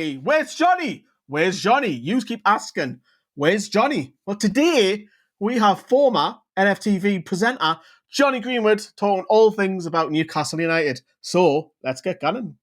Johnny? Where's Johnny? Where's Johnny? You keep asking, where's Johnny? Well, today we have former NFTV presenter Johnny Greenwood talking all things about Newcastle United. So let's get going.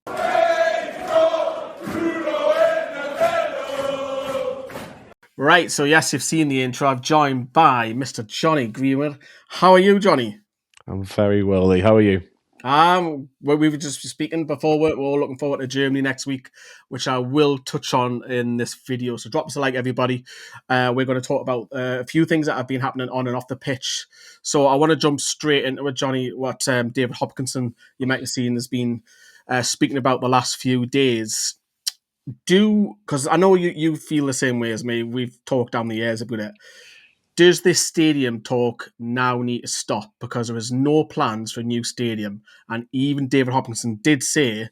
Right, so yes, you've seen the intro. I'm joined by Mr. Johnny Greenwood. How are you, Johnny? I'm very well, Lee. How are you? We were just speaking before we're all looking forward to Germany next week, which I will touch on in this video. So drop us a like, everybody. We're going to talk about a few things that have been happening on and off the pitch. So I want to jump straight into it, Johnny. What David Hopkinson, you might have seen, has been speaking about the last few days. Because I know you feel the same way as me. We've talked down the years about it. Does this stadium talk now need to stop because there is no plans for a new stadium? And even David Hopkinson did say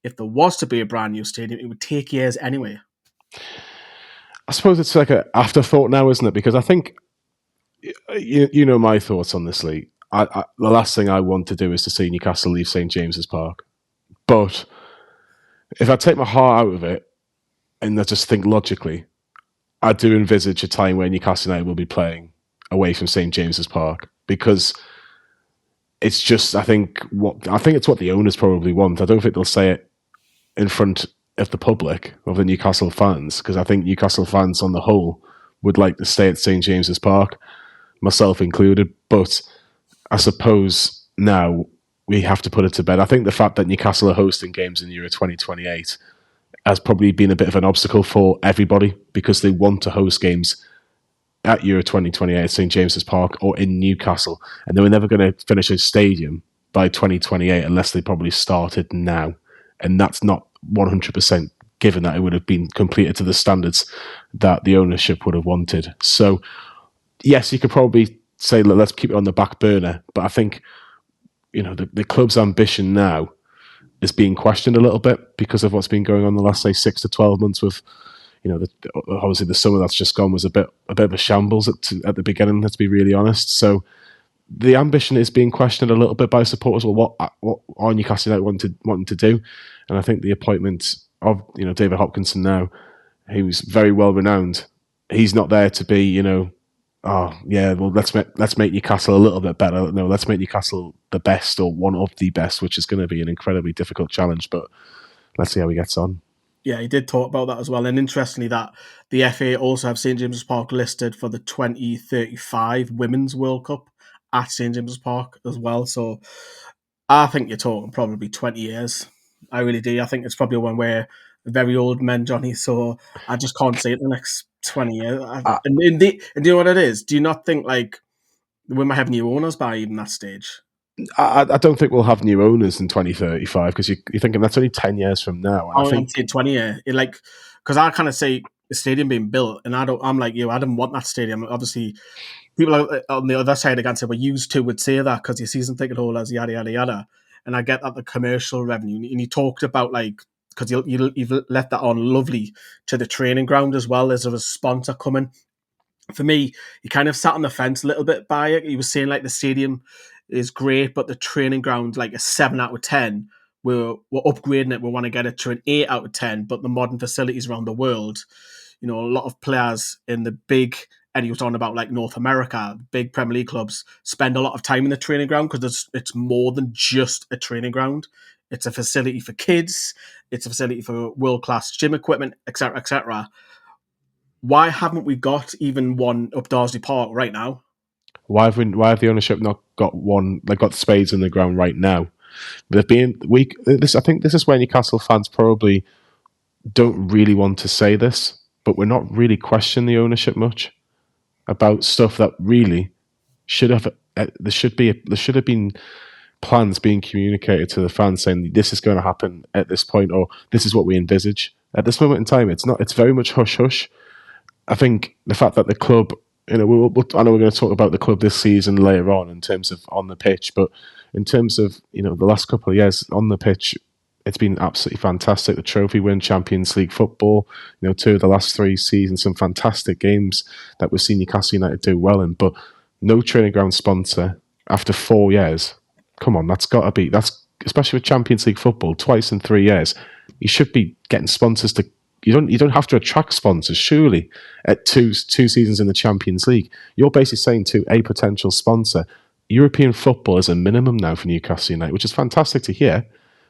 if there was to be a brand new stadium, it would take years anyway. I suppose it's like an afterthought now, isn't it? Because I think, you know my thoughts on this, Lee. The last thing I want to do is to see Newcastle leave St. James's Park. But if I take my heart out of it and I just think logically, I do envisage a time where Newcastle United will be playing away from St. James's Park, because it's just, I think it's what the owners probably want. I don't think they'll say it in front of the public, of the Newcastle fans, because I think Newcastle fans on the whole would like to stay at St. James's Park, myself included. But I suppose now we have to put it to bed. I think the fact that Newcastle are hosting games in Euro 2028 has probably been a bit of an obstacle for everybody, because they want to host games at Euro 2028 at St. James's Park or in Newcastle, and they were never going to finish a stadium by 2028 unless they probably started now, and that's not 100% given that it would have been completed to the standards that the ownership would have wanted. So yes, you could probably say, let's keep it on the back burner, but I think, you know, the club's ambition now is being questioned a little bit because of what's been going on the last, say, 6 to 12 months with, you know, obviously the summer that's just gone was a bit of a shambles at the beginning, let's be really honest. So the ambition is being questioned a little bit by supporters. Well, what are Newcastle United wanting to do? And I think the appointment of, you know, David Hopkinson now, he was very well renowned. He's not there to be, you know, oh yeah, well let's make Newcastle a little bit better. No, let's make Newcastle the best or one of the best, which is going to be an incredibly difficult challenge. But let's see how he gets on. Yeah, he did talk about that as well. And interestingly, that the FA also have St. James's Park listed for the 2035 Women's World Cup at St. James's Park as well. So I think you're talking probably 20 years. I really do. I think it's probably one where very old men, Johnny, so I just can't see it in the next 20 years. And do you know what it is? Do you not think, like, we might have new owners by even that stage? I don't think we'll have new owners in 2035, because you're thinking that's only 10 years from now. And I'm saying 20 years. Because I kind of say the stadium being built, and I'm like you, I didn't want that stadium. Obviously, people on the other side again say, well, used to would say that because your season ticket holders, yada, yada, yada. And I get that the commercial revenue, and you talked about, like, because you've left that on lovely to the training ground as well. There's a sponsor coming. For me, he kind of sat on the fence a little bit by it. He was saying, like, the stadium is great, but the training ground, like, a 7 out of 10. We're upgrading it. We want to get it to an 8 out of 10. But the modern facilities around the world, you know, a lot of players in the big, and he was talking about, like, North America, big Premier League clubs spend a lot of time in the training ground because it's more than just a training ground. It's a facility for kids. It's a facility for world-class gym equipment, etc., etc. Why haven't we got even one up Darsley Park right now? Why have the ownership not got one? They got spades in the ground right now. They've been weak. I think this is where Newcastle fans probably don't really want to say this, but we're not really questioning the ownership much about stuff that really should have. There should have been plans being communicated to the fans saying this is going to happen at this point, or this is what we envisage. At this moment in time, it's not. It's very much hush hush. I think the fact that the club, you know, I know we're going to talk about the club this season later on in terms of on the pitch, but in terms of, you know, the last couple of years on the pitch, it's been absolutely fantastic. The trophy win, Champions League football, you know, 2 of the last 3 seasons, some fantastic games that we've seen Newcastle United do well in, but no training ground sponsor after 4 years. Come on, that's got to be, that's especially with Champions League football, twice in 3 years. You should be getting sponsors to you don't have to attract sponsors, surely, at two seasons in the Champions League. You're basically saying to a potential sponsor, European football is a minimum now for Newcastle United, which is fantastic to hear.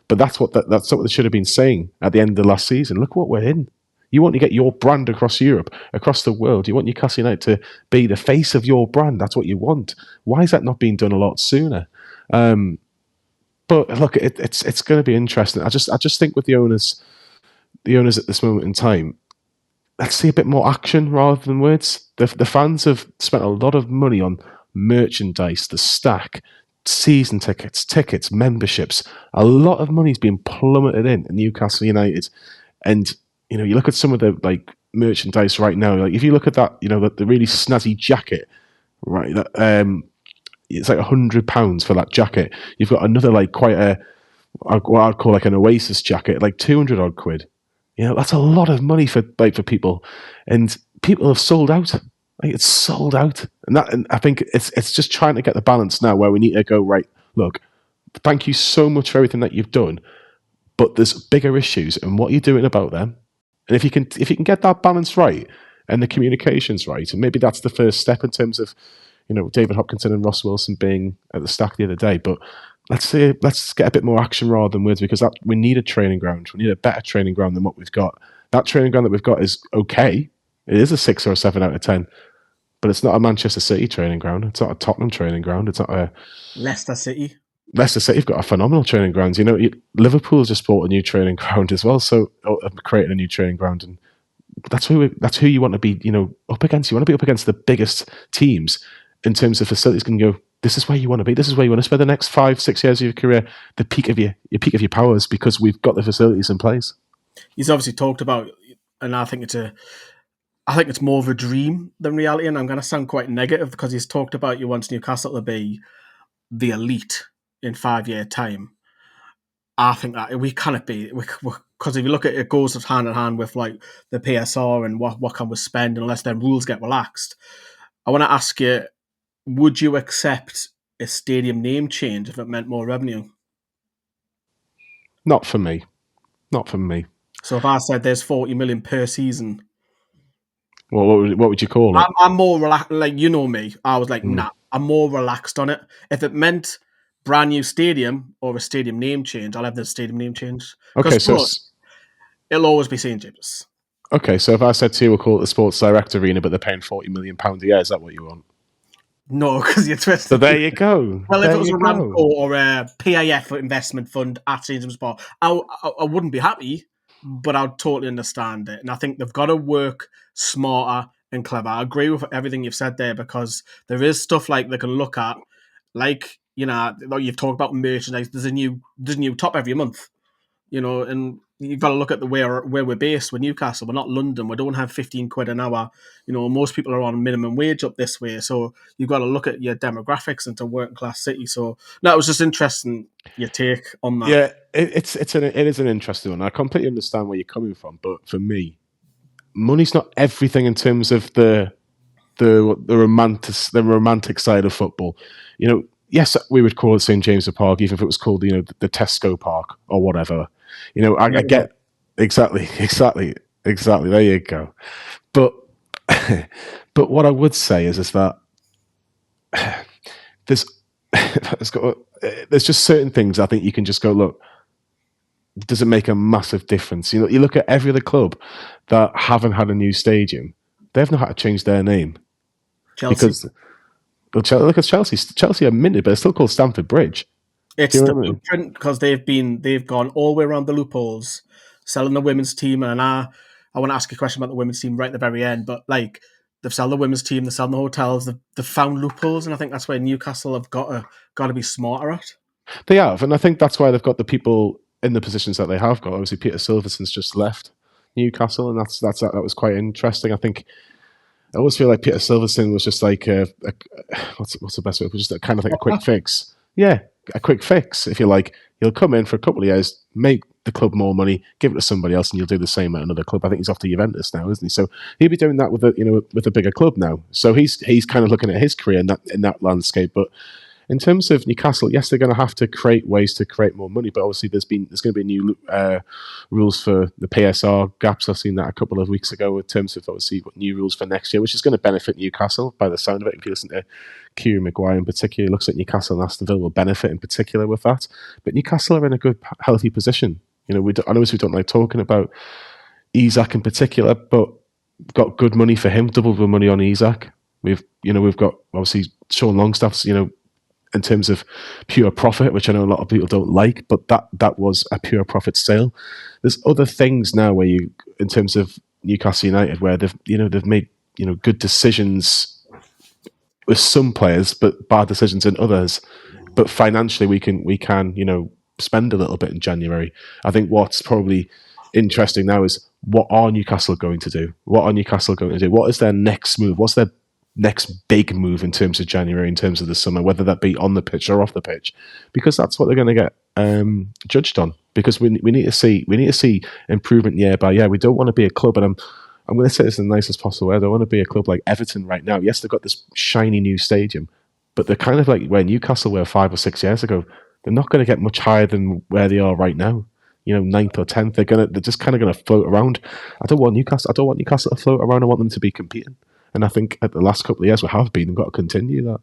But that's what they should have been saying at the end of the last season. Look what we're in. You want to get your brand across Europe, across the world. You want Newcastle United to be the face of your brand. That's what you want. Why is that not being done a lot sooner? But look, it's going to be interesting. I just think with the owners at this moment in time, let's see a bit more action rather than words. The fans have spent a lot of money on merchandise, the stack, season tickets, memberships. A lot of money's been plummeted in at Newcastle United, and you look at some of the merchandise right now. Like if you look at that, the really snazzy jacket, right? That it's like £100 for that jacket. You've got another quite what I'd call an Oasis jacket, like 200 odd quid. That's a lot of money for people, and people have sold out. It's sold out, and I think it's just trying to get the balance now where we need to go right. Look, thank you so much for everything that you've done, but there's bigger issues, and what you're doing about them. And if you can get that balance right and the communications right, and maybe that's the first step in terms of David Hopkinson and Ross Wilson being at the stack the other day, but. Let's get a bit more action rather than words, because we need a training ground. We need a better training ground than what we've got. That training ground that we've got is okay. It is a 6 or a 7 out of 10, but it's not a Manchester City training ground. It's not a Tottenham training ground. It's not a Leicester City. Leicester City have got a phenomenal training ground. Liverpool's just bought a new training ground as well, so created a new training ground, and that's who you want to be. Up against. You want to be up against the biggest teams in terms of facilities. Can go. This is where you want to be. This is where you want to spend the next 5-6 years of your career, the peak of your powers, because we've got the facilities in place. He's obviously talked about, and I think it's more of a dream than reality. And I'm going to sound quite negative because he's talked about you wants Newcastle to be the elite in 5-year time. I think that we cannot be, because if you look at it, goes hand in hand with the PSR and what can we spend unless their rules get relaxed. I want to ask you, would you accept a stadium name change if it meant more revenue? Not for me. Not for me. So if I said there's 40 million per season, well, what would you call it? I'm more relaxed. Me, I was like, nah, I'm more relaxed on it. If it meant brand new stadium or a stadium name change, I'll have the stadium name change. Okay, so it'll always be St. James's. Okay, so if I said to you, we'll call it the Sports Direct Arena, but they're paying £40 million a year, is that what you want? No, because you're twisted. So there you go. Well, if it was a Ramco or a PAF investment fund at St. James's Park, I wouldn't be happy, but I'd totally understand it. And I think they've got to work smarter and clever. I agree with everything you've said there, because there is stuff they can look at, you've talked about merchandise. There's a new top every month, and you've got to look at where we're based. We're Newcastle. We're not London. We don't have 15 quid an hour. Most people are on minimum wage up this way. So you've got to look at your demographics into working class city. So no, it was just interesting your take on that. Yeah, it is an interesting one. I completely understand where you're coming from, but for me, money's not everything in terms of the romantic side of football. Yes, we would call it St. James's Park, even if it was called the Tesco Park or whatever. I get exactly. There you go. But what I would say is that there's just certain things I think you can just go, look, does it make a massive difference? You look at every other club that haven't had a new stadium, they've not had to change their name. Chelsea. Look at Chelsea. Chelsea are minted, but it's still called Stamford Bridge. It's the blueprint, because they've gone all the way around the loopholes, selling the women's team. And I want to ask you a question about the women's team right at the very end. But they've sold the women's team, they're selling the hotels, they've found loopholes, and I think that's where Newcastle have got to be smarter at. They have, and I think that's why they've got the people in the positions that they have got. Obviously, Peter Silverson's just left Newcastle, and that was quite interesting. I think. I always feel like Peter Silverson was just what's the best way? It was just kind of like a quick fix. Yeah, a quick fix, if you like. He'll come in for a couple of years, make the club more money, give it to somebody else, and you'll do the same at another club. I think he's off to Juventus now, isn't he? So he'll be doing that with a bigger club now. So he's kind of looking at his career in that landscape. But in terms of Newcastle, yes, they're going to have to create ways to create more money, but obviously there's going to be new rules for the PSR gaps. I've seen that a couple of weeks ago in terms of obviously new rules for next year, which is going to benefit Newcastle by the sound of it. If you listen to Kieran Maguire in particular, it looks like Newcastle and Aston Villa will benefit in particular with that. But Newcastle are in a good, healthy position. I know we don't like talking about Isak in particular, but got good money for him, double the money on Isak. We've got obviously Sean Longstaff's, in terms of pure profit, which I know a lot of people don't like, but that was a pure profit sale. There's other things now where in terms of Newcastle United, where they've made good decisions with some players, but bad decisions in others. But financially, we can spend a little bit in January. I think what's probably interesting now is what are Newcastle going to do? What are Newcastle going to do? What is their next move? What's their next big move in terms of January, in terms of the summer, whether that be on the pitch or off the pitch? Because that's what they're going to get judged on. Because we need to see improvement year by year. We don't want to be a club, and I'm going to say this in the nicest possible way. I don't want to be a club like Everton right now. Yes, they've got this shiny new stadium, but they're kind of like where Newcastle were 5 or 6 years ago. They're not going to get much higher than where they are right now. Ninth or 10th. They're just kind of going to float around. I don't want Newcastle to float around. I want them to be competing. And I think at the last couple of years we have been and got to continue that.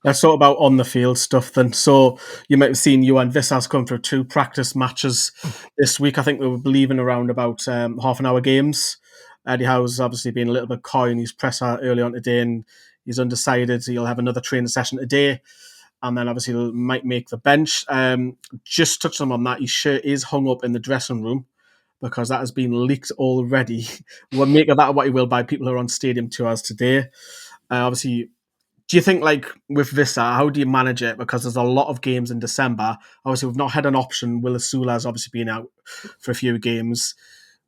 Let's talk about on the field stuff then. So you might have seen Johan Vissas come for 2 practice matches this week. I think we were believing around about half an hour games. Eddie Howe's obviously been a little bit coy in his presser early on today, and he's undecided. He'll have another training session today, and then obviously he might make the bench. Just touching on that, his shirt is hung up in the dressing room because that has been leaked already. We'll make of that what he will by people who are on stadium tours today. Obviously, do you think, like, with Vissa, how do you manage it? Because there's a lot of games in December. Obviously, we've not had an option. Will Asula has obviously been out for a few games.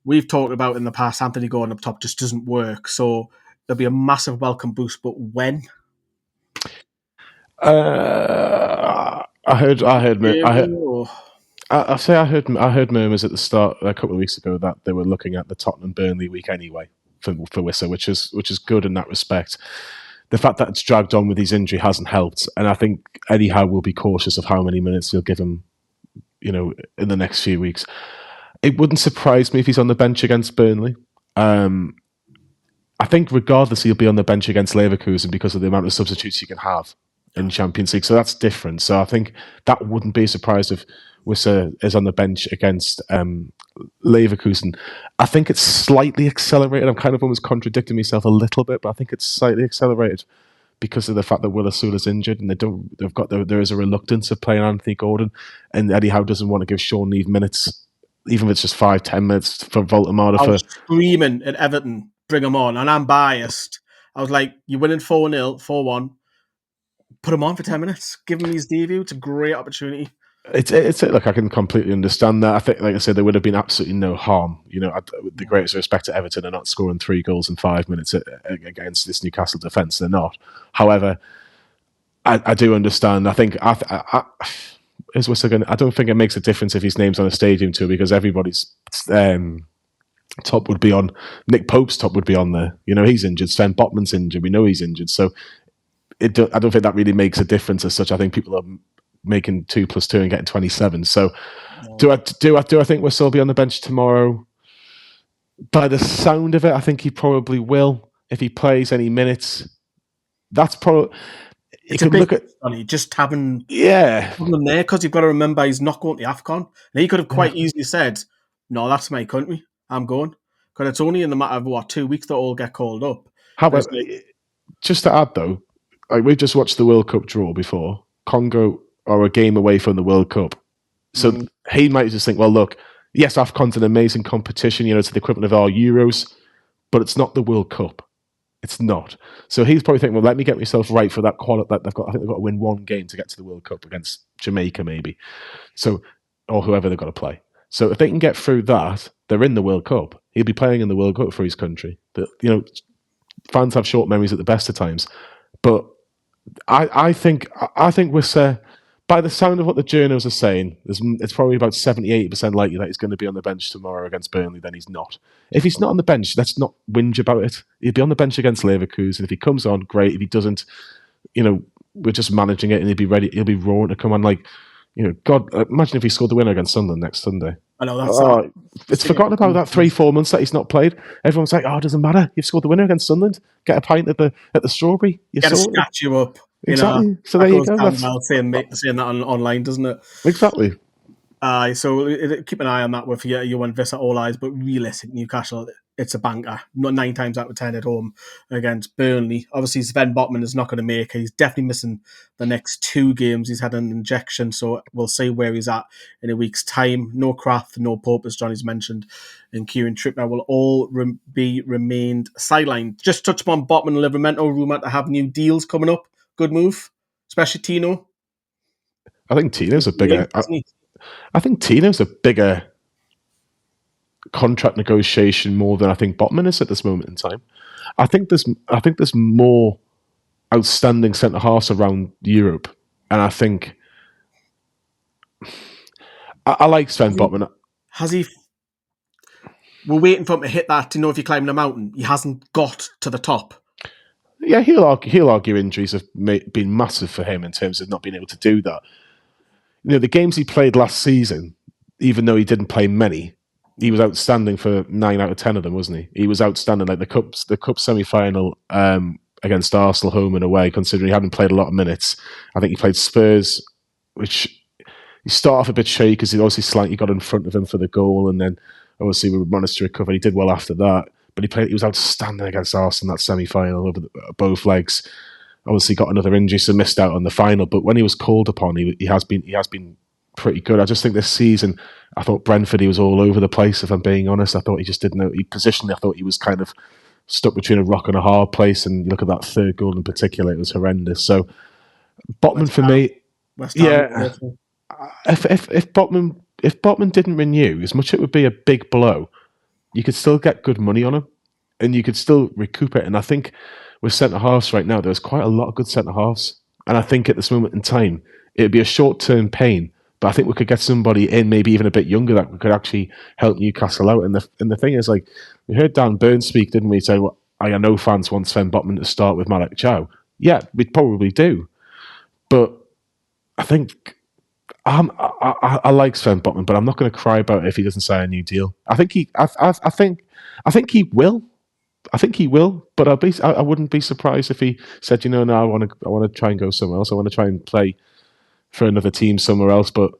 We've talked about in the past, Anthony Gordon up top just doesn't work. So there'll be a massive welcome boost, but when? I heard murmurs at the start a couple of weeks ago that they were looking at the Tottenham Burnley week anyway for Wissa, which is good in that respect. The fact that it's dragged on with his injury hasn't helped, and I think Eddie Howe will be cautious of how many minutes he'll give him, in the next few weeks. It wouldn't surprise me if he's on the bench against Burnley. I think regardless, he'll be on the bench against Leverkusen because of the amount of substitutes you can have in Champions League. So that's different. So I think that wouldn't be a surprise if Wissa is on the bench against Leverkusen. I think it's slightly accelerated. I'm kind of almost contradicting myself a little bit, but I think it's slightly accelerated because of the fact that Will Asula's injured and there is a reluctance of playing Anthony Gordon, and Eddie Howe doesn't want to give Sean Neave minutes, even if it's just 5-10 minutes for Voltemada. I was screaming at Everton, bring him on, and I'm biased. I was like, you're winning 4-0, 4-1. Put him on for 10 minutes. Give him his debut. It's a great opportunity. It's look, I can completely understand that. I think, like I said, there would have been absolutely no harm. With the greatest respect to Everton, are not scoring 3 goals in 5 minutes against this Newcastle defence. They're not. However, I do understand. I think is Wissa going? I don't think it makes a difference if his name's on a stadium tour because everybody's top would be on. Nick Pope's top would be on there. He's injured. Sven Botman's injured. We know he's injured. So I don't think that really makes a difference as such. I think people are making 2 + 2 and getting 27. So do I think Wissa will be on the bench tomorrow? By the sound of it, I think he probably will. If he plays any minutes, that's probably. It's a bit funny just having him there because you've got to remember he's not going to AFCON. And he could have quite easily said, "No, that's my country. I'm going." Because it's only in the matter of 2 weeks that all get called up. However, just to add though, like we've just watched the World Cup draw before. Congo are a game away from the World Cup. So he might just think, well, look, yes, AFCON's an amazing competition, it's the equivalent of our Euros, but it's not the World Cup. It's not. So he's probably thinking, well, let me get myself right for that quality. I think they've got to win 1 game to get to the World Cup against Jamaica, maybe. So, or whoever they've got to play. So if they can get through that, they're in the World Cup. He'll be playing in the World Cup for his country. Fans have short memories at the best of times. But I think Wissa, by the sound of what the journals are saying, it's probably about 70-80% likely that he's going to be on the bench tomorrow against Burnley. Then he's not. If he's not on the bench, let's not whinge about it. He'll be on the bench against Leverkusen. If he comes on, great. If he doesn't, we're just managing it, and he'll be ready. He'll be roaring to come on. Like, God, imagine if he scored the winner against Sunderland next Sunday. I know that's Oh, it's forgotten about that 3-4 months that he's not played. Everyone's like, "Oh, it doesn't matter. You've scored the winner against Sunderland. Get a pint at the Strawberry. You Get to saw it scratch you up. exactly." So That there you goes go. down That's well saying that online, doesn't it? exactly. So keep an eye on that with you and Vissa all eyes. But realistic Newcastle, it's a banker. Not 9 times out of 10 at home against Burnley. Obviously, Sven Botman is not going to make it. He's definitely missing the next 2 games. He's had an injection, so we'll see where he's at in a week's time. No Kraft, no Pope, as Johnny's mentioned, and Kieran Trippier will all be remained sidelined. Just touch upon Botman and Livramento, rumour to have new deals coming up. Good move, especially Tino. I think Tino's a bigger. Linked, isn't he? I think Tino's a bigger contract negotiation more than I think Botman is at this moment in time. I think there's more outstanding centre halves around Europe, and I think I like Sven Botman. Has he? We're waiting for him to hit that. If you're climbing a mountain, he hasn't got to the top. Yeah, he'll argue injuries have been massive for him in terms of not being able to do that. The games he played last season, even though he didn't play many, he was outstanding for 9 out of 10 of them, wasn't he? He was outstanding. Like the cup semi-final against Arsenal home and away, considering he hadn't played a lot of minutes. I think he played Spurs, which he started off a bit shaky because he obviously slightly got in front of him for the goal, and then obviously we managed to recover. He did well after that, but he was outstanding against Arsenal in that semi-final over both legs. Obviously got another injury, so missed out on the final. But when he was called upon, he has been pretty good. I just think this season, I thought Brentford, he was all over the place, if I'm being honest. I thought he just didn't know. Positionally, I thought he was kind of stuck between a rock and a hard place. And you look at that third goal in particular, it was horrendous. So Botman for me, yeah. If Botman didn't renew, as much it would be a big blow, you could still get good money on him, and you could still recoup it. And I think with centre halves right now, there's quite a lot of good centre halves, and I think at this moment in time, it'd be a short term pain. But I think we could get somebody in, maybe even a bit younger, that could actually help Newcastle out. And the thing is, like, we heard Dan Burns speak, didn't we? Say, well, I know fans want Sven Botman to start with Malik Chow. Yeah, we'd probably do. But I think I like Sven Botman, but I'm not going to cry about it if he doesn't sign a new deal. I think he will. I think he will, but I wouldn't be surprised if he said, no, I want to try and go somewhere else. I want to try and play for another team somewhere else. But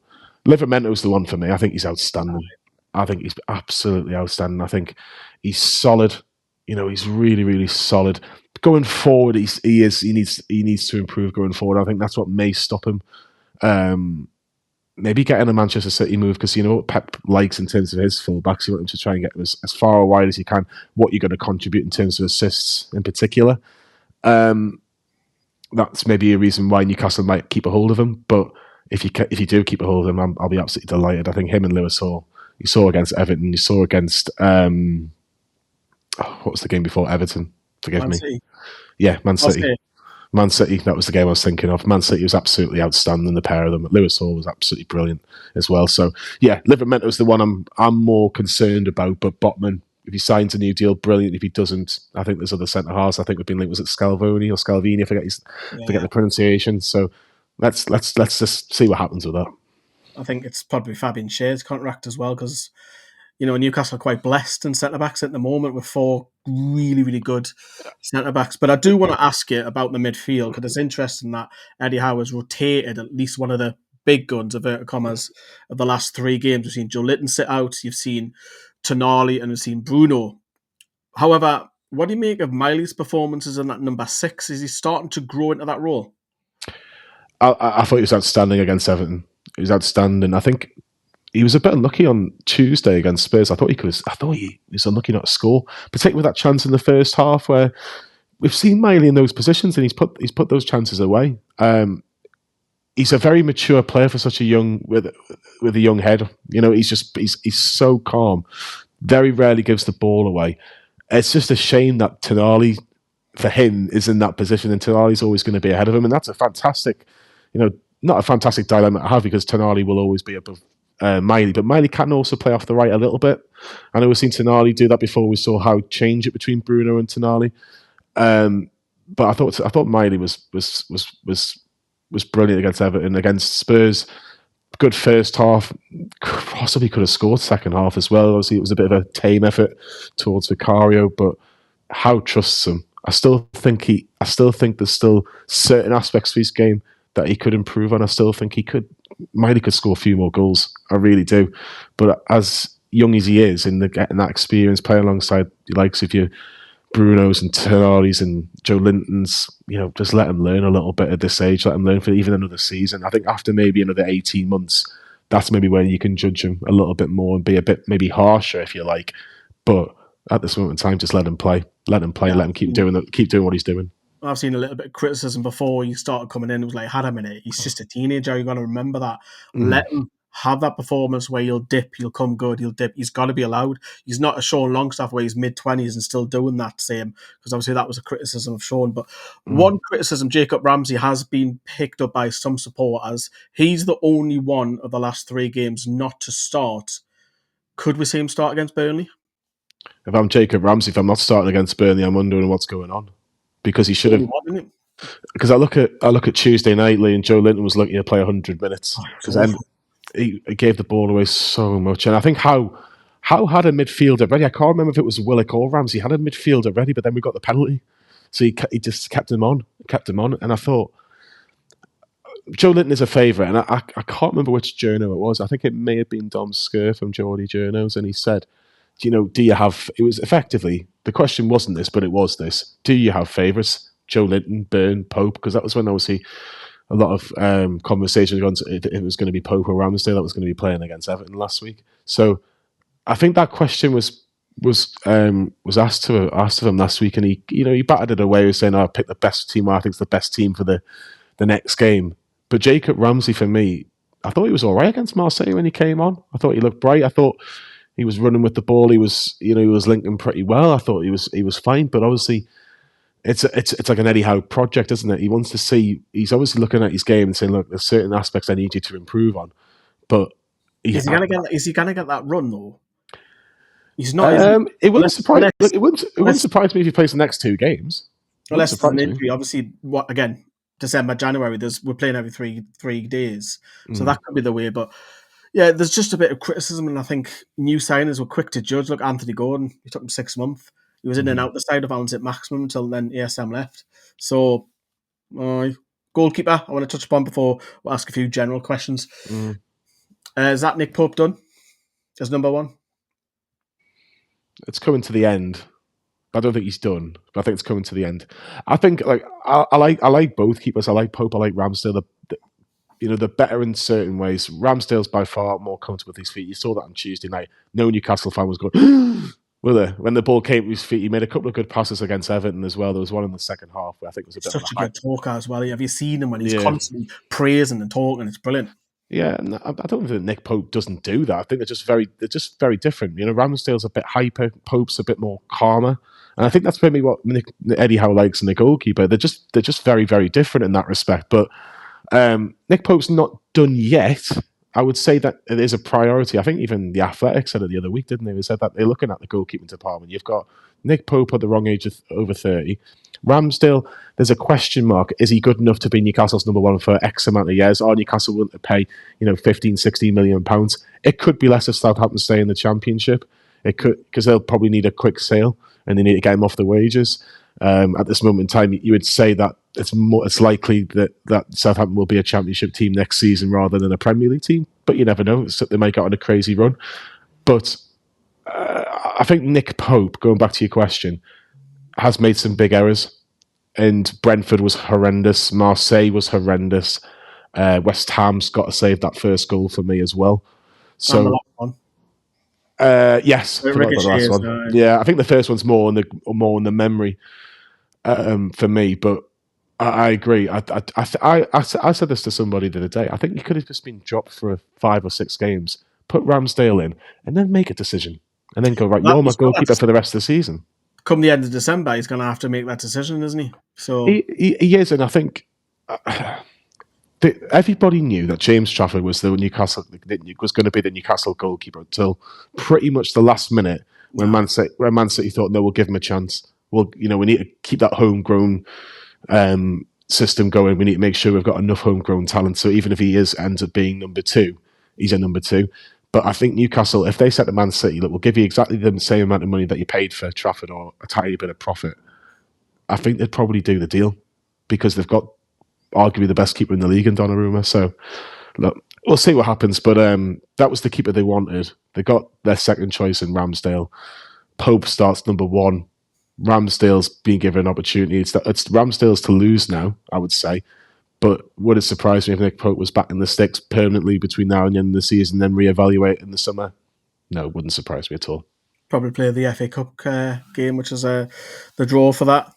Livramento's the one for me. I think he's outstanding. I think he's absolutely outstanding. I think he's solid. He's really, really solid. Going forward, he needs to improve going forward. I think that's what may stop him. Maybe getting a Manchester City move, because you know what Pep likes in terms of his fullbacks. You want him to try and get them as far wide as you can. What you're going to contribute in terms of assists in particular. That's maybe a reason why Newcastle might keep a hold of him. But if you do keep a hold of him, I'll be absolutely delighted. I think him and Lewis Hall, you saw against Everton, you saw against what was the game before Everton? Forgive me. City. Yeah, Man City. Man City, that was the game I was thinking of. Man City was absolutely outstanding, the pair of them. Lewis Hall was absolutely brilliant as well. So, yeah, Livramento's the one I'm more concerned about. But Botman, if he signs a new deal, brilliant. If he doesn't, I think there's other centre-halves. I think we've been linked, was it Scalvini or Scalvini? I forget the pronunciation. So let's just see what happens with that. I think it's probably Fabian Schär's contract as well, because Newcastle are quite blessed in centre-backs at the moment with 4 really, really good centre-backs. But I do want to ask you about the midfield, because it's interesting that Eddie Howe has rotated at least one of the big guns, inverted commas, of the last 3 games. You've seen Joe Litton sit out, you've seen Tonali, and you've seen Bruno. However, what do you make of Miley's performances in that number 6? Is he starting to grow into that role? I thought he was outstanding against Everton. He was outstanding. I think he was a bit unlucky on Tuesday against Spurs. I thought he was unlucky not to score, particularly with that chance in the first half where we've seen Miley in those positions and he's put those chances away. He's a very mature player for such a young with a young head. He's so calm. Very rarely gives the ball away. It's just a shame that Tonali, for him, is in that position, and Tonali's always going to be ahead of him, and that's a fantastic, not a fantastic dilemma to have, because Tonali will always be above Miley, but Miley can also play off the right a little bit. I know we've seen Tonali do that before. We saw how change it between Bruno and Tonali. but I thought Miley was brilliant against Everton. Against Spurs, good first half. Possibly could have scored second half as well. Obviously, it was a bit of a tame effort towards Vicario, but Howe trusts him. I still think there's still certain aspects of his game that he could improve on. I still think Miley could score a few more goals. I really do. But as young as he is, in getting that experience, playing alongside the likes of your Bruno's and Terraris and Joe Linton's, just let him learn a little bit at this age. Let him learn for even another season. I think after maybe another 18 months, that's maybe when you can judge him a little bit more and be a bit maybe harsher, if you like. But at this moment in time, just let him play. Let him play. Yeah, Let him keep doing what he's doing. I've seen a little bit of criticism before he started coming in. It was like, had a minute, he's just a teenager. You've got to remember that. Let him have that performance where he'll dip, he'll come good, he'll dip. He's got to be allowed. He's not a Sean Longstaff where he's mid-20s and still doing that same, because obviously that was a criticism of Sean. But one criticism, Jacob Ramsey has been picked up by some supporters. He's the only one of the last 3 games not to start. Could we see him start against Burnley? If I'm Jacob Ramsey, if I'm not starting against Burnley, I'm wondering what's going on, because he should have. Because I look at Tuesday night, Lee, and Joe Linton was lucky to play 100 minutes because he gave the ball away so much. And I think Howe had a midfielder ready. I can't remember if it was Willock or Ramsey had a midfielder ready, but then we got the penalty, so he just kept him on. And I thought Joe Linton is a favourite, and I can't remember which journo it was. I think it may have been Dom Skur from Geordie Journos, and he said, do you have? It was effectively, the question wasn't this, but it was this: do you have favourites? Joe Linton, Burn, Pope, because that was when obviously a lot of conversations gone if it was going to be Pope or Ramsdale that was going to be playing against Everton last week. So I think that question was asked to him last week, and he batted it away, saying, "I picked the best team. I think it's the best team for the next game." But Jacob Ramsey, for me, I thought he was all right against Marseille when he came on. I thought he looked bright. I thought he was running with the ball. He was linking pretty well. I thought he was fine, but obviously. It's like an Eddie Howe project, isn't it? He wants to see. He's obviously looking at his game and saying, "Look, there's certain aspects I need you to improve on." But is he going to get that run though? He's not. It wouldn't surprise. It wouldn't surprise me if he plays the next 2 games. Unless it's an injury, obviously. Again? December, January. We're playing every three days, so that could be the way. But yeah, there's just a bit of criticism, and I think new signers were quick to judge. Look, Anthony Gordon. It took him 6 months. He was in and out the side of saint-maximin until then ASM left. So, goalkeeper, I want to touch upon before we'll ask a few general questions. Is that Nick Pope done as number 1? It's coming to the end. I don't think he's done, but I think it's coming to the end. I think I like both keepers. I like Pope. I like Ramsdale. They're better in certain ways. Ramsdale's by far more comfortable with his feet. You saw that on Tuesday night. No Newcastle fan was going. When the ball came to his feet, he made a couple of good passes against Everton as well. There was one in the second half where I think it was a bit such a good talker as well. Have you seen him when he's constantly praising and talking? It's brilliant. Yeah, and I don't think Nick Pope doesn't do that. I think they're just very different. Ramsdale's a bit hyper, Pope's a bit more calmer, and I think that's maybe what Eddie Howe likes in the goalkeeper. They're just very, very different in that respect. But Nick Pope's not done yet. I would say that it is a priority. I think even the Athletic said it the other week, didn't they? They said that they're looking at the goalkeeping department. You've got Nick Pope at the wrong age of over 30. Ramsdale, there's a question mark. Is he good enough to be Newcastle's number 1 for X amount of years? Or Newcastle willing to pay, 15, 16 million pounds? It could be less if Southampton stay in the Championship. It could, because they'll probably need a quick sale and they need to get him off the wages. At this moment in time, you would say that it's likely that Southampton will be a Championship team next season rather than a Premier League team. But you never know. They might get on a crazy run. But I think Nick Pope, going back to your question, has made some big errors. And Brentford was horrendous. Marseille was horrendous. West Ham's got to save that first goal for me as well. So, the last one. Yes, the last one. Yeah, I think the first one's more in the memory for me. But I agree. I said this to somebody the other day. I think he could have just been dropped for 5 or 6 games, put Ramsdale in, and then make a decision, and then go, right, you're my goalkeeper for the rest of the season. Come the end of December, he's going to have to make that decision, isn't he? So he is, and I think everybody knew that James Trafford was going to be the Newcastle goalkeeper until pretty much the last minute when Man City thought, no, we'll give him a chance. well, we need to keep that homegrown system going. We need to make sure we've got enough homegrown talent. So even if he ends up being number two, he's a number two. But I think Newcastle, if they set the Man City, look, we'll give you exactly the same amount of money that you paid for Trafford or a tiny bit of profit, I think they'd probably do the deal because they've got arguably the best keeper in the league in Donnarumma. So look, we'll see what happens. But that was the keeper they wanted. They got their second choice in Ramsdale. Pope starts number one. Ramsdale's being given an opportunity. It's Ramsdale's to lose now, I would say. But would it surprise me if Nick Pope was back in the sticks permanently between now and the end of the season, then reevaluate in the summer? No, it wouldn't surprise me at all. Probably play the FA Cup game, which is the draw for that.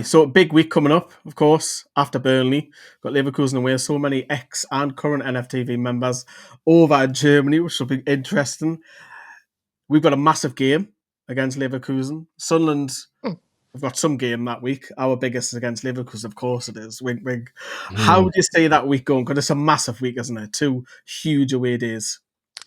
So a big week coming up, of course, after Burnley. Got Leverkusen away. So many ex and current NFTV members over in Germany, which will be interesting. We've got a massive game against Leverkusen. Sunderland have got some game that week. Our biggest is against Leverkusen, of course it is. Wink, wink. How do you see that week going? Because it's a massive week, isn't it? 2 huge away days.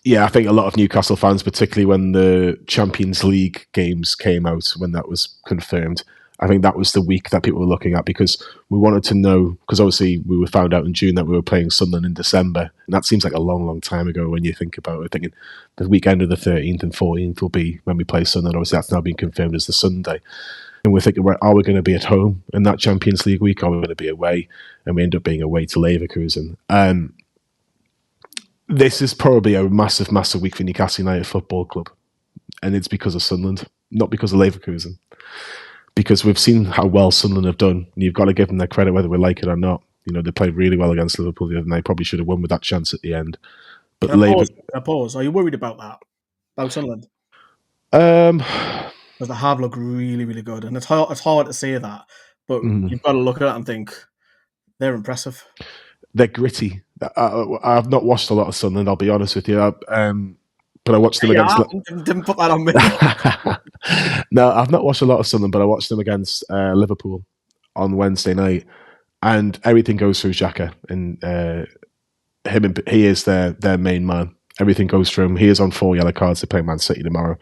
Yeah, I think a lot of Newcastle fans, particularly when the Champions League games came out, when that was confirmed, I think that was the week that people were looking at because we wanted to know, because obviously we were found out in June that we were playing Sunderland in December. And that seems like a long, long time ago when you think about it, thinking the weekend of the 13th and 14th will be when we play Sunderland. Obviously, that's now been confirmed as the Sunday. And we're thinking, are we going to be at home in that Champions League week? Or are we going to be away? And we end up being away to Leverkusen. This is probably a massive, massive week for Newcastle United Football Club. And it's because of Sunderland, not because of Leverkusen. Because we've seen how well Sunderland have done. And you've got to give them their credit whether we like it or not. They played really well against Liverpool the other night. Probably should have won with that chance at the end. But Can I pause? Are you worried about that? About Sunderland? Because they have looked really, really good. And it's hard to say that. But you've got to look at it and think, they're impressive. They're gritty. I've not watched a lot of Sunderland, I'll be honest with you. But I watched them against... Didn't put that on me. No, I've not watched a lot of Sunderland, but I watched them against Liverpool on Wednesday night. And everything goes through Xhaka. And he is their main man. Everything goes through him. He is on 4 yellow cards to play Man City tomorrow.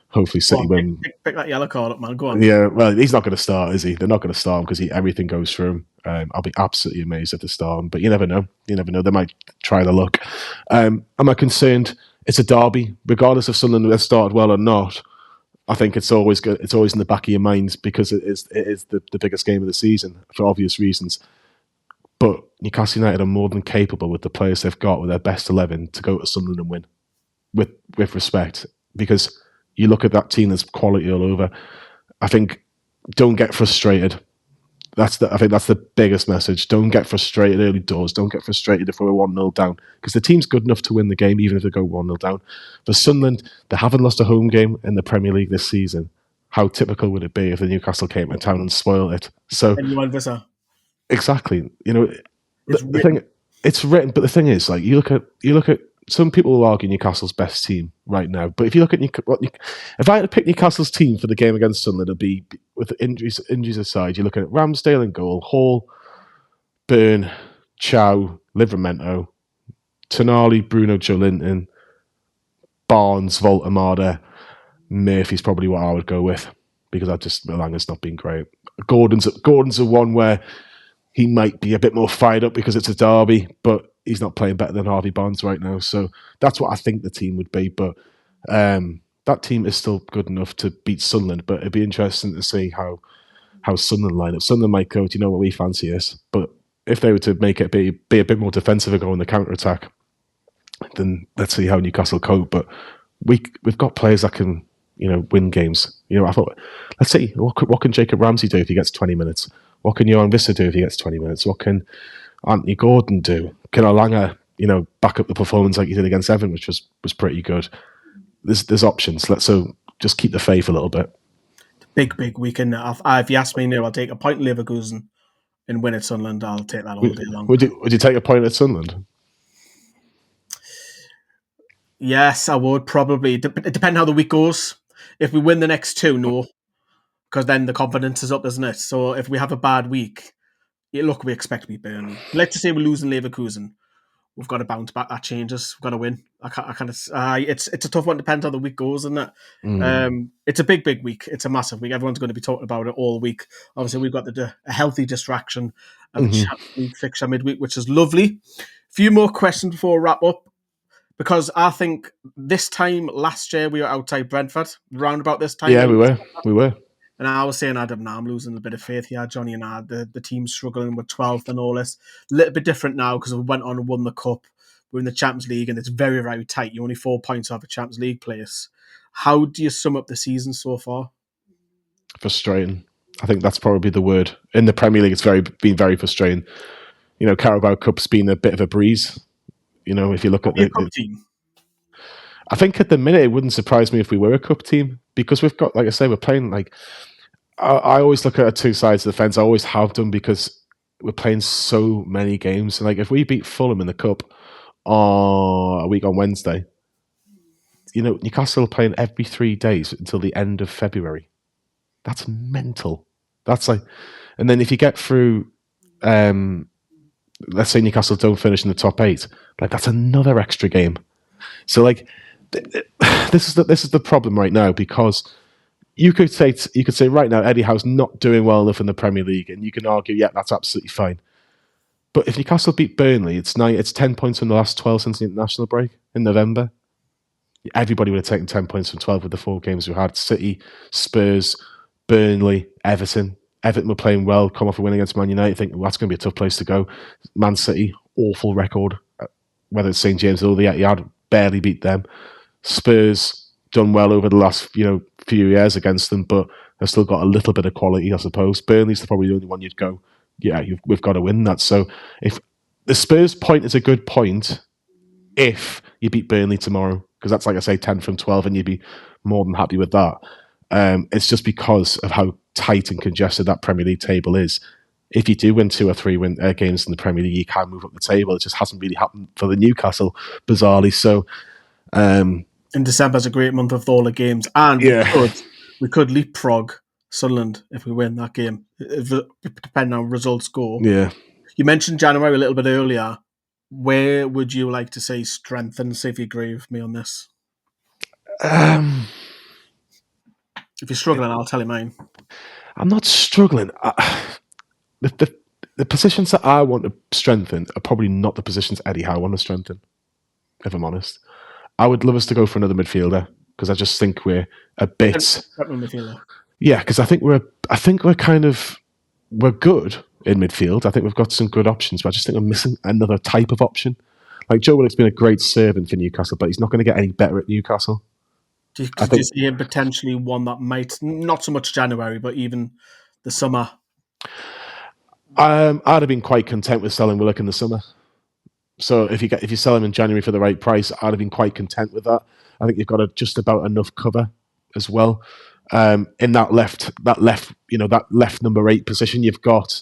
Hopefully City win. Pick that yellow card up, man. Go on. Yeah, well, he's not going to start, is he? They're not going to start him because everything goes through him. I'll be absolutely amazed if they start him, but you never know. You never know. They might try their luck. Am I concerned? It's a derby. Regardless of Sunderland has started well or not, I think it's always good. It's always in the back of your mind because it is the biggest game of the season for obvious reasons. But Newcastle United are more than capable with the players they've got with their best 11 to go to Sunderland and win with respect because you look at that team, there's quality all over. I think don't get frustrated. I think that's the biggest message. Don't get frustrated early doors. Don't get frustrated if we're 1-0 down because the team's good enough to win the game even if they go 1-0 down. For Sunderland, they haven't lost a home game in the Premier League this season. How typical would it be if the Newcastle came to town and spoiled it? So exactly. It's written, but the thing is, like you look at some people will argue Newcastle's best team right now, but if you look at if I had to pick Newcastle's team for the game against Sunderland, it'd be with injuries aside. You're looking at Ramsdale in goal, Hall, Byrne, Chow, Livramento, Tonali, Bruno Joelinton, Barnes, Voltamada, Murphy's probably what I would go with because Malanga's not been great. Gordon's a one where he might be a bit more fired up because it's a derby, but he's not playing better than Harvey Barnes right now. So that's what I think the team would be. But that team is still good enough to beat Sunderland. But it'd be interesting to see how Sunderland line up. Sunderland might go, do you know what we fancy is? But if they were to make it be a bit more defensive and go on the counter-attack, then let's see how Newcastle cope. But we've got players that can, win games. I thought, let's see, what can Jacob Ramsey do if he gets 20 minutes? What can Johan Visser do if he gets 20 minutes? What can Anthony Gordon do? Can Alanga, back up the performance like he did against Everton, which was pretty good? There's options. So just keep the faith a little bit. Big weekend. If you ask me now, I'll take a point in Leverkusen and win at Sunderland. I'll take that all day long. Would you take a point at Sunderland? Yes, I would probably. It depends how the week goes. If we win the next 2, no. Because then the confidence is up, isn't it? So if we have a bad week, we expect to beat Burnley. Let's just say we're losing Leverkusen. we've got to bounce back. That changes. We've got to win. I kind of. It's a tough one. Depends how the week goes, isn't it? It's a big week. It's a massive week. Everyone's going to be talking about it all week. Obviously, we've got a healthy distraction of a Champions League fixture midweek, which is lovely. Few more questions before we wrap up, because I think this time last year we were outside Brentford, round about this time. Yeah, we were. And I was saying, Adam, now I'm losing a bit of faith here. Johnny and I, the team's struggling with 12th and all this. A little bit different now because we went on and won the Cup. We're in the Champions League and it's very, very tight. You're only 4 points off a Champions League place. How do you sum up the season so far? Frustrating. I think that's probably the word. In the Premier League, it's been very frustrating. You know, Carabao Cup's been a bit of a breeze. You know, if you look at the Cup team. I think at the minute, it wouldn't surprise me if we were a Cup team because we've got, like I say, we're playing like... I always look at two sides of the fence. I always have done because we're playing so many games. And like if we beat Fulham in the Cup a week on Wednesday, you know, Newcastle are playing every 3 days until the end of February. That's mental. That's like... And then if you get through... let's say Newcastle don't finish in the top 8, like that's another extra game. So like this is the problem right now because you could say right now Eddie Howe's not doing well enough in the Premier League, and you can argue, yeah, that's absolutely fine. But if Newcastle beat Burnley, it's 10 points from the last 12 since the international break in November. Everybody would have taken 10 points from 12 with the 4 games we had. City, Spurs, Burnley, Everton. Everton were playing well, come off a win against Man United. Think, well, that's going to be a tough place to go. Man City, awful record. Whether it's St James or the Etihad, barely beat them. Spurs done well over the last few years against them, but they've still got a little bit of quality, I suppose. Burnley's probably the only one you'd go, yeah, we've got to win that. So if the Spurs point is a good point, if you beat Burnley tomorrow, because that's like I say, 10 from 12, and you'd be more than happy with that. It's just because of how tight and congested that Premier League table is. If you do win 2 or 3 games in the Premier League, you can move up the table. It just hasn't really happened for the Newcastle, bizarrely. So, and December's a great month with all the games, and we could leapfrog Sunderland if we win that game, depending on how results go. Yeah, you mentioned January a little bit earlier. Where would you like to say strengthen? See if you agree with me on this. If you're struggling, I'll tell you mine. I'm not struggling. The positions that I want to strengthen are probably not the positions Eddie Howe want to strengthen, if I'm honest. I would love us to go for another midfielder because I just think we're a bit... Yeah, because I think we're good in midfield. I think we've got some good options, but I just think we're missing another type of option. Like Joe Willock's been a great servant for Newcastle, but he's not going to get any better at Newcastle. Do you see him potentially one that might, not so much January, but even the summer? I'd have been quite content with selling Willock in the summer. So if you sell him in January for the right price, I'd have been quite content with that. I think you've got just about enough cover as well. In that left number 8 position, you've got,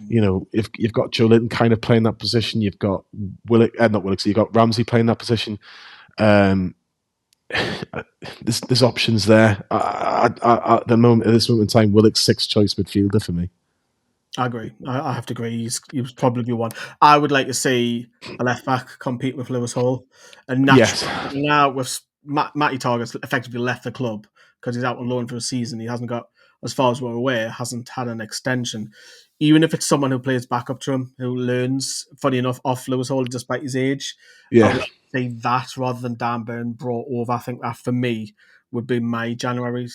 if you've got Joe Linton kind of playing that position, you've got Willock, not Willock, so you've got Ramsey playing that position. There's options there. At this moment in time, Willock's 6th choice midfielder for me. I agree. I have to agree. He was probably one. I would like to see a left back compete with Lewis Hall, and naturally, now with Matty Target's effectively left the club because he's out on loan for a season. He hasn't got, as far as we're aware, hasn't had an extension. Even if it's someone who plays back up to him, who learns, funny enough, off Lewis Hall despite his age, I would say that rather than Dan Burn brought over. I think that for me would be my January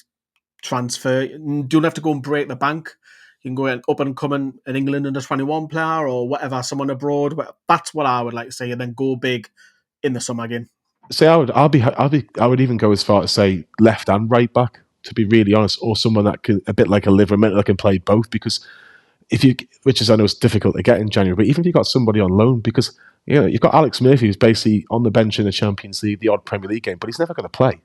transfer. You don't have to go and break the bank. You can go up and come in an England under 21 player or whatever, someone abroad. That's what I would like to say, and then go big in the summer again. See, I would even go as far to say left and right back, to be really honest, or someone that can, a bit like a Livermore, that can play both. Because which is I know it's difficult to get in January, but even if you got somebody on loan, because you've got Alex Murphy who's basically on the bench in the Champions League, the odd Premier League game, but he's never going to play.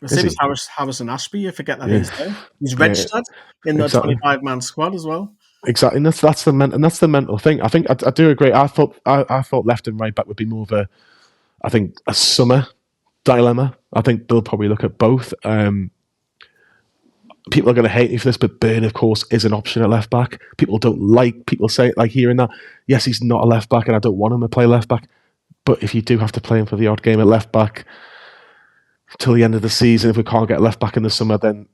The same as Harrison Ashby, you forget that he's there. He's registered in the 25-man squad as well. Exactly, and that's the mental thing. I think I do agree. I thought left and right back would be more of a summer dilemma. I think they'll probably look at both. People are going to hate me for this, but Burn, of course, is an option at left back. People don't like people say it, like hearing that. Yes, he's not a left back, and I don't want him to play left back. But if you do have to play him for the odd game at left back till the end of the season, if we can't get left back in the summer, then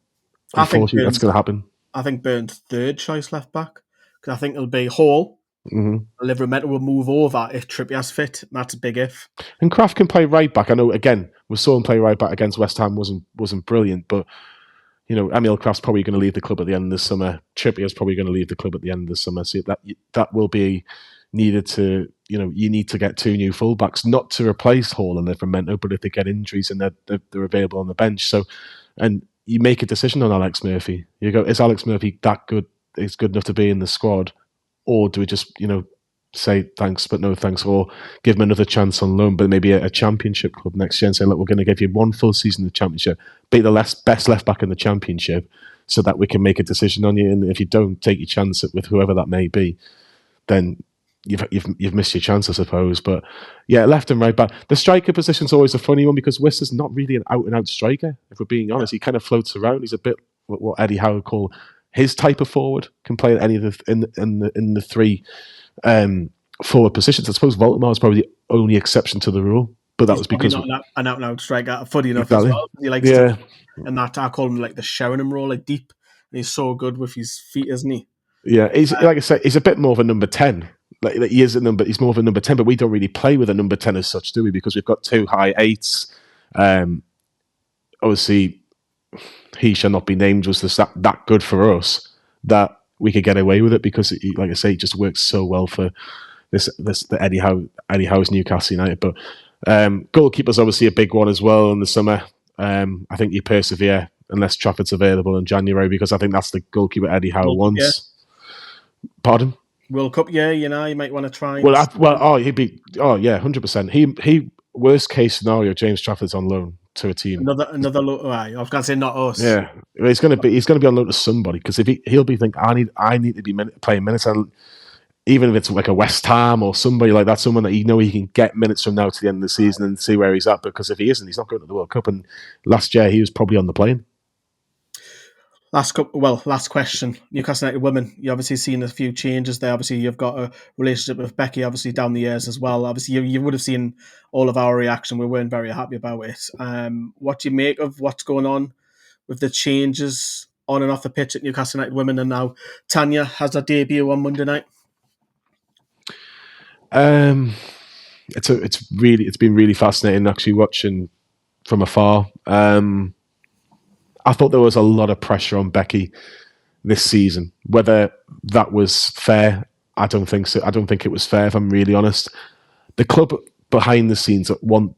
I think unfortunately that's Burns. going to happen. I think Burns' third choice left back because I think it'll be Hall. Mm-hmm. Livramento will move over if Trippier's fit. That's a big if. And Kraft can play right back. I know, again, we saw him play right back against West Ham, wasn't brilliant, but Emil Kraft's probably going to leave the club at the end of the summer. Trippier's probably going to leave the club at the end of the summer. So that will be needed to, you need to get 2 new fullbacks, not to replace Hall and Livramento, but if they get injuries and they're available on the bench. So, and you make a decision on Alex Murphy. You go, is Alex Murphy that good? Is good enough to be in the squad, or do we just say thanks but no thanks, or give him another chance on loan, but maybe a championship club next year and say, look, we're going to give you 1 full season in the championship, be the best left back in the championship, so that we can make a decision on you. And if you don't take your chance with whoever that may be, then you've missed your chance, I suppose. But yeah, left and right back. The striker position's always a funny one because Wissa's not really an out and out striker. If we're being honest, he kind of floats around. He's a bit what Eddie Howe would call his type of forward. Can play at any of the 3 forward positions. I suppose Voldemar is probably the only exception to the rule, but that was because not an out and out striker. Funny enough, exactly. As well. He likes to, and that I call him like the Sheringham role, like deep. And he's so good with his feet, isn't he? Yeah, he's like I say, he's a bit more of a number 10. Like he is a number. He's more of a number 10, but we don't really play with a number 10 as such, do we? Because we've got 2 high 8s. Obviously, he shall not be named was that good for us that we could get away with it because, like I say, it just works so well for the Eddie Howe's Newcastle United. But goalkeeper's obviously a big one as well in the summer. I think you persevere unless Trafford's available in January because I think that's the goalkeeper Eddie Howe wants. Yeah. Pardon? World Cup, yeah, you might want to try. He'd be 100%. He worst case scenario, James Trafford's on loan to a team. Another look. Right, I was going to say not us. Yeah, he's going to be on loan to somebody because if he'll be thinking I need to be playing minutes, and even if it's like a West Ham or somebody like that, someone that he can get minutes from now to the end of the season and see where he's at. Because if he isn't, he's not going to the World Cup. And last year he was probably on the plane. Last question. Newcastle United women. You obviously seen a few changes there. Obviously, you've got a relationship with Becky, obviously down the years as well. Obviously, you would have seen all of our reaction. We weren't very happy about it. What do you make of what's going on with the changes on and off the pitch at Newcastle United women? And now Tanya has her debut on Monday night. It's been really fascinating actually watching from afar. I thought there was a lot of pressure on Becky this season. Whether that was fair, I don't think so. I don't think it was fair, if I'm really honest. The club behind the scenes that want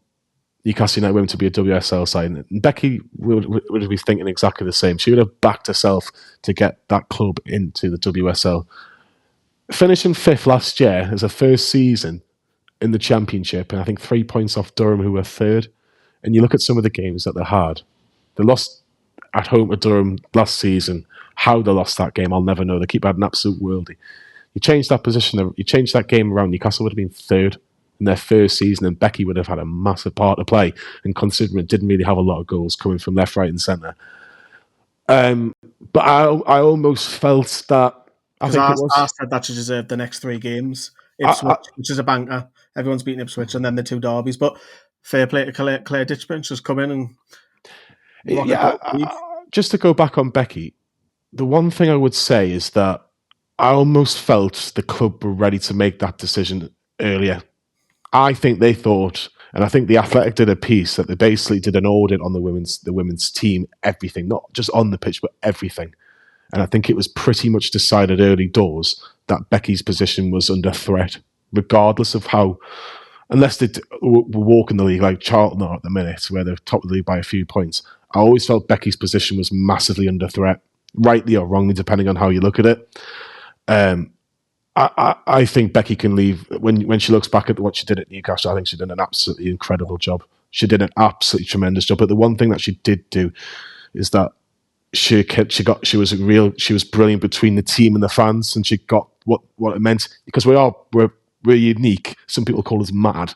Newcastle United women to be a WSL side, and Becky would be thinking exactly the same. She would have backed herself to get that club into the WSL. Finishing 5th last year as a first season in the Championship, and I think 3 points off Durham, who were 3rd. And you look at some of the games that they had. They lost at home to Durham last season. How they lost that game, I'll never know. They keep having an absolute worldie. You change that position, you change that game around, Newcastle would have been 3rd in their first season, and Becky would have had a massive part to play. And considering it didn't really have a lot of goals coming from left, right, and centre. But I almost felt that. I said that she deserved the next 3 games. Ipswich, which is a banker. Everyone's beating Ipswich, and then the 2 derbies. But fair play to Claire Ditchburn. She's come in and just to go back on Becky, the one thing I would say is that I almost felt the club were ready to make that decision earlier. I think they thought, and I think the Athletic did a piece that they basically did an audit on the women's team, everything, not just on the pitch, but everything. And I think it was pretty much decided early doors that Becky's position was under threat, regardless of how, unless they walk in the league like Charlton are at the minute, where they're top of the league by a few points. I always felt Becky's position was massively under threat, rightly or wrongly, depending on how you look at it. I think Becky can leave when she looks back at what she did at Newcastle. I think she did an absolutely incredible job. She did an absolutely tremendous job. But the one thing that she did do is that she was brilliant between the team and the fans, and she got what it meant, because we're unique. Some people call us mad,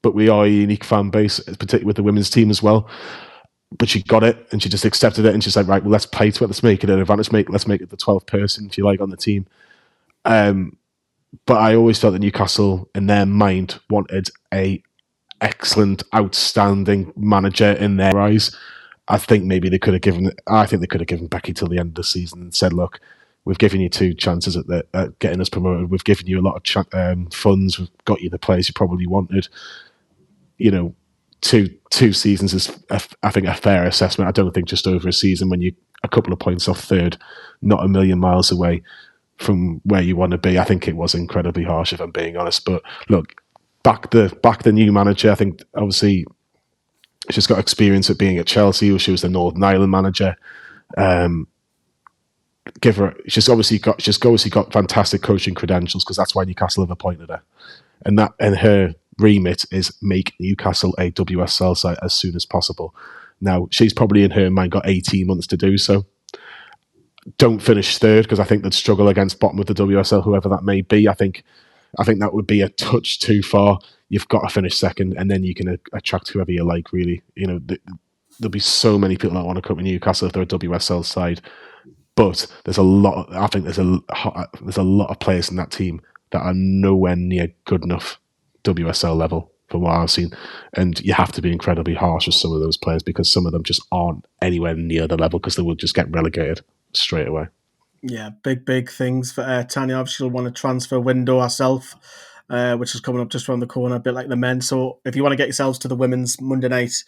but we are a unique fan base, particularly with the women's team as well. But she got it, and she just accepted it, and she's like, right, well, let's play to it. Let's make it an advantage. Let's make it the 12th person, if you like, on the team. But I always felt that Newcastle, in their mind, wanted a excellent, outstanding manager in their eyes. I think maybe they could have given. I think they could have given Becky till the end of the season and said, "Look, we've given you 2 chances at getting us promoted. We've given you a lot of funds. We've got you the players you probably wanted. You know, two seasons is, I think, a fair assessment. I don't think just over a season when you a couple of points off third, not a million miles away from where you want to be. I think it was incredibly harsh, if I'm being honest. But look, back the new manager. I think obviously she's got experience at being at Chelsea. She was the Northern Ireland manager. Give her. She's obviously got fantastic coaching credentials because that's why Newcastle have appointed her. And her remit is make Newcastle a WSL site as soon as possible. Now she's probably in her mind got 18 months to do so. Don't finish third because I think they'd struggle against bottom of the WSL, whoever that may be. I think that would be a touch too far. You've got to finish second, and then you can attract whoever you like. Really, there'll be so many people that want to come to Newcastle if they're a WSL side. But there's a lot. I think there's a lot of players in that team that are nowhere near good enough WSL level from what I've seen, and you have to be incredibly harsh with some of those players because some of them just aren't anywhere near the level because they will just get relegated straight away. Yeah, big things for Tanya. Obviously, she'll want a transfer window herself, which is coming up just around the corner, a bit like the men. So if you want to get yourselves to the women's Monday night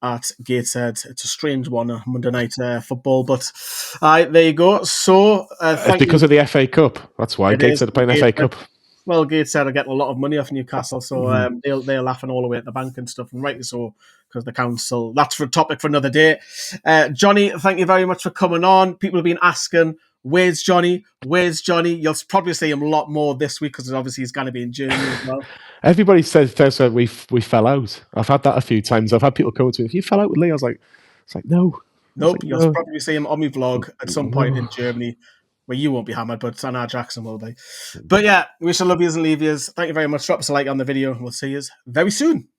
at Gateshead, it's a strange one, Monday night football, but there you go. So it's because of the FA Cup. That's why Gateshead are playing FA Cup. Well, Gateshead are getting a lot of money off Newcastle, so they're laughing all the way at the bank and stuff, and rightly so, because the council. That's for a topic for another day. Johnny, thank you very much for coming on. People have been asking, where's Johnny? Where's Johnny? You'll probably see him a lot more this week because obviously he's going to be in Germany as well. Everybody says we fell out. I've had that a few times. I've had people come to me, if you fell out with Lee, I was like, nope. Nope, you'll probably see him on my vlog at some point in Germany. Well, you won't be hammered, but Anna Jackson will be. But yeah, we shall love yous and leave yous. Thank you very much. Drop us a like on the video, and we'll see yous very soon.